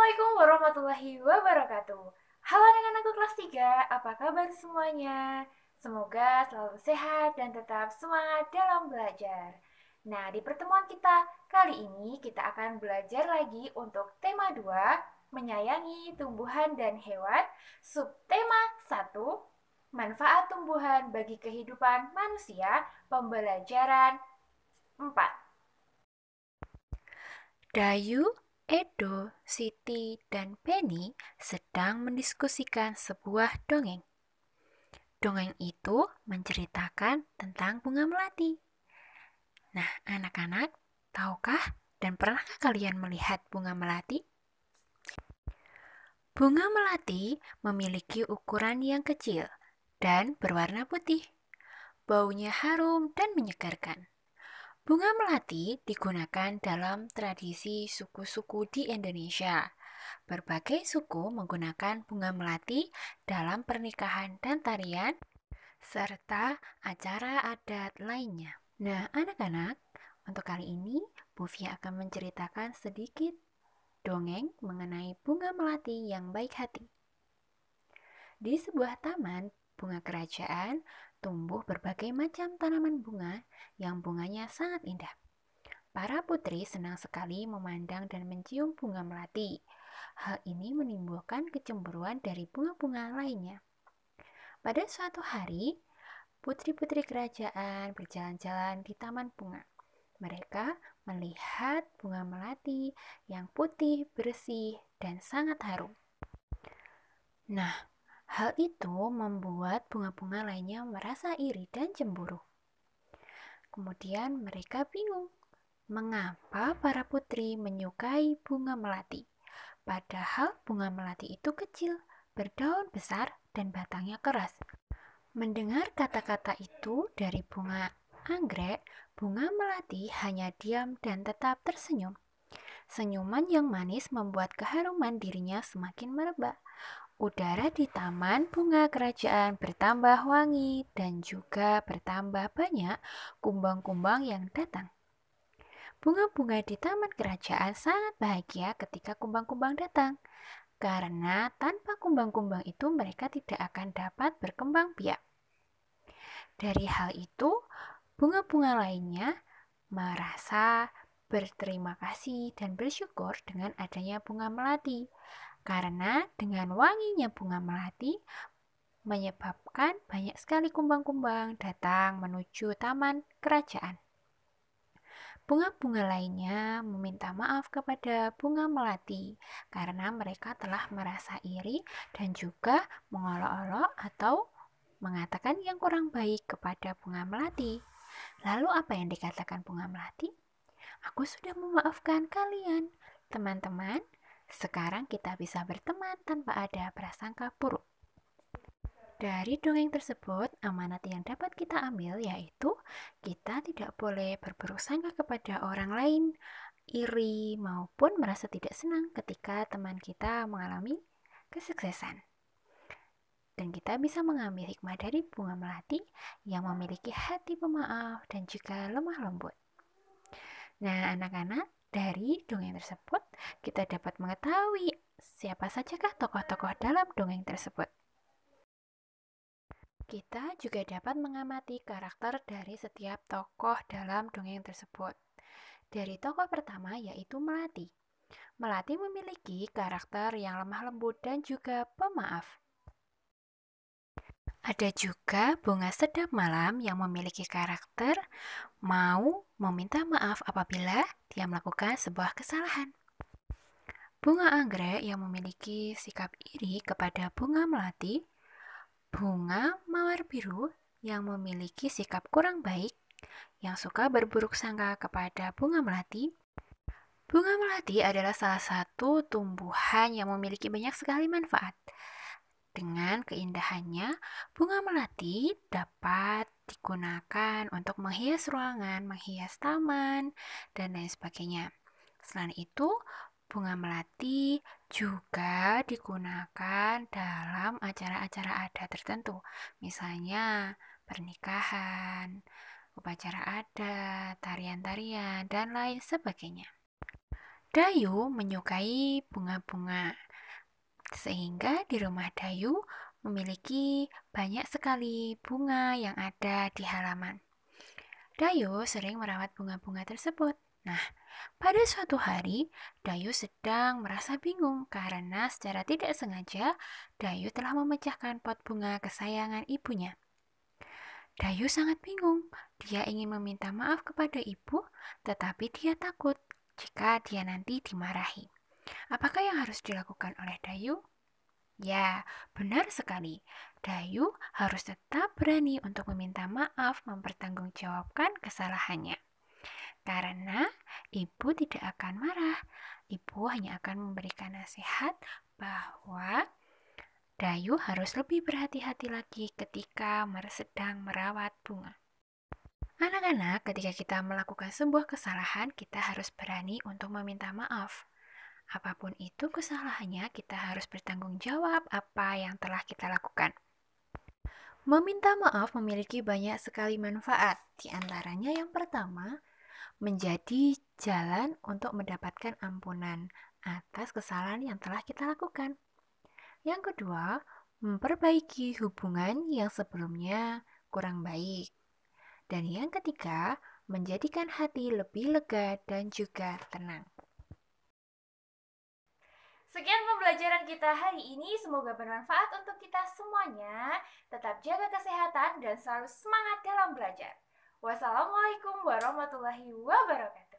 Assalamualaikum warahmatullahi wabarakatuh. Halo anak-anakku kelas 3, apa kabar semuanya? Semoga selalu sehat dan tetap semangat dalam belajar. Nah, di pertemuan kita kali ini kita akan belajar lagi untuk tema 2, menyayangi tumbuhan dan hewan, subtema 1, manfaat tumbuhan bagi kehidupan manusia, pembelajaran 4. Dayu, Edo, Siti, dan Penny sedang mendiskusikan sebuah dongeng. Dongeng itu menceritakan tentang bunga melati. Nah, anak-anak, tahukah dan pernahkah kalian melihat bunga melati? Bunga melati memiliki ukuran yang kecil dan berwarna putih. Baunya harum dan menyegarkan. Bunga melati digunakan dalam tradisi suku-suku di Indonesia. Berbagai suku menggunakan bunga melati dalam pernikahan dan tarian, serta acara adat lainnya. Nah, anak-anak, untuk kali ini, Bu Fia akan menceritakan sedikit dongeng mengenai bunga melati yang baik hati. Di sebuah taman bunga kerajaan, tumbuh berbagai macam tanaman bunga yang bunganya sangat indah. Para putri senang sekali memandang dan mencium bunga melati. Hal ini menimbulkan kecemburuan dari bunga-bunga lainnya. Pada suatu hari, putri-putri kerajaan berjalan-jalan di taman bunga. Mereka melihat bunga melati yang putih, bersih, dan sangat harum. Nah, hal itu membuat bunga-bunga lainnya merasa iri dan cemburu. Kemudian mereka bingung, mengapa para putri menyukai bunga melati? Padahal bunga melati itu kecil, berdaun besar, dan batangnya keras. Mendengar kata-kata itu dari bunga anggrek, bunga melati hanya diam dan tetap tersenyum. Senyuman yang manis membuat keharuman dirinya semakin merebak. Udara di taman bunga kerajaan bertambah wangi dan juga bertambah banyak kumbang-kumbang yang datang. Bunga-bunga di taman kerajaan sangat bahagia ketika kumbang-kumbang datang, karena tanpa kumbang-kumbang itu mereka tidak akan dapat berkembang biak. Dari hal itu, bunga-bunga lainnya merasa berterima kasih dan bersyukur dengan adanya bunga melati, karena dengan wanginya bunga melati menyebabkan banyak sekali kumbang-kumbang datang menuju taman kerajaan. Bunga-bunga lainnya meminta maaf kepada bunga melati karena mereka telah merasa iri dan juga mengolok-olok atau mengatakan yang kurang baik kepada bunga melati. Lalu apa yang dikatakan bunga melati? Aku sudah memaafkan kalian, teman-teman. Sekarang kita bisa berteman tanpa ada prasangka buruk. Dari dongeng tersebut, amanat yang dapat kita ambil yaitu kita tidak boleh berburuk sangka kepada orang lain, iri maupun merasa tidak senang ketika teman kita mengalami kesuksesan. Dan kita bisa mengambil hikmah dari bunga melati yang memiliki hati pemaaf dan juga lemah lembut. Nah, anak-anak, dari dongeng tersebut kita dapat mengetahui siapa sajakah tokoh-tokoh dalam dongeng tersebut. Kita juga dapat mengamati karakter dari setiap tokoh dalam dongeng tersebut. Dari tokoh pertama yaitu Melati. Melati memiliki karakter yang lemah lembut dan juga pemaaf. Ada juga bunga sedap malam yang memiliki karakter mau meminta maaf apabila dia melakukan sebuah kesalahan. Bunga anggrek yang memiliki sikap iri kepada bunga melati. Bunga mawar biru yang memiliki sikap kurang baik, yang suka berburuk sangka kepada bunga melati. Bunga melati adalah salah satu tumbuhan yang memiliki banyak sekali manfaat. Dengan keindahannya, bunga melati dapat digunakan untuk menghias ruangan, menghias taman, dan lain sebagainya. Selain itu, bunga melati juga digunakan dalam acara-acara adat tertentu, misalnya pernikahan, upacara adat, tarian-tarian, dan lain sebagainya. Dayu menyukai bunga-bunga, sehingga di rumah Dayu memiliki banyak sekali bunga yang ada di halaman. Dayu sering merawat bunga-bunga tersebut. Nah, pada suatu hari, Dayu sedang merasa bingung karena secara tidak sengaja Dayu telah memecahkan pot bunga kesayangan ibunya. Dayu sangat bingung. Dia ingin meminta maaf kepada ibu, tetapi dia takut jika dia nanti dimarahi. Apakah yang harus dilakukan oleh Dayu? Ya, benar sekali. Dayu harus tetap berani untuk meminta maaf mempertanggungjawabkan kesalahannya. Karena ibu tidak akan marah. Ibu hanya akan memberikan nasihat bahwa Dayu harus lebih berhati-hati lagi ketika sedang merawat bunga. Anak-anak, ketika kita melakukan sebuah kesalahan, kita harus berani untuk meminta maaf. Apapun itu kesalahannya, kita harus bertanggung jawab apa yang telah kita lakukan. Meminta maaf memiliki banyak sekali manfaat. Di antaranya yang pertama, menjadi jalan untuk mendapatkan ampunan atas kesalahan yang telah kita lakukan. Yang kedua, memperbaiki hubungan yang sebelumnya kurang baik. Dan yang ketiga, menjadikan hati lebih lega dan juga tenang. Sekian pembelajaran kita hari ini, semoga bermanfaat untuk kita semuanya. Tetap jaga kesehatan dan selalu semangat dalam belajar. Wassalamualaikum warahmatullahi wabarakatuh.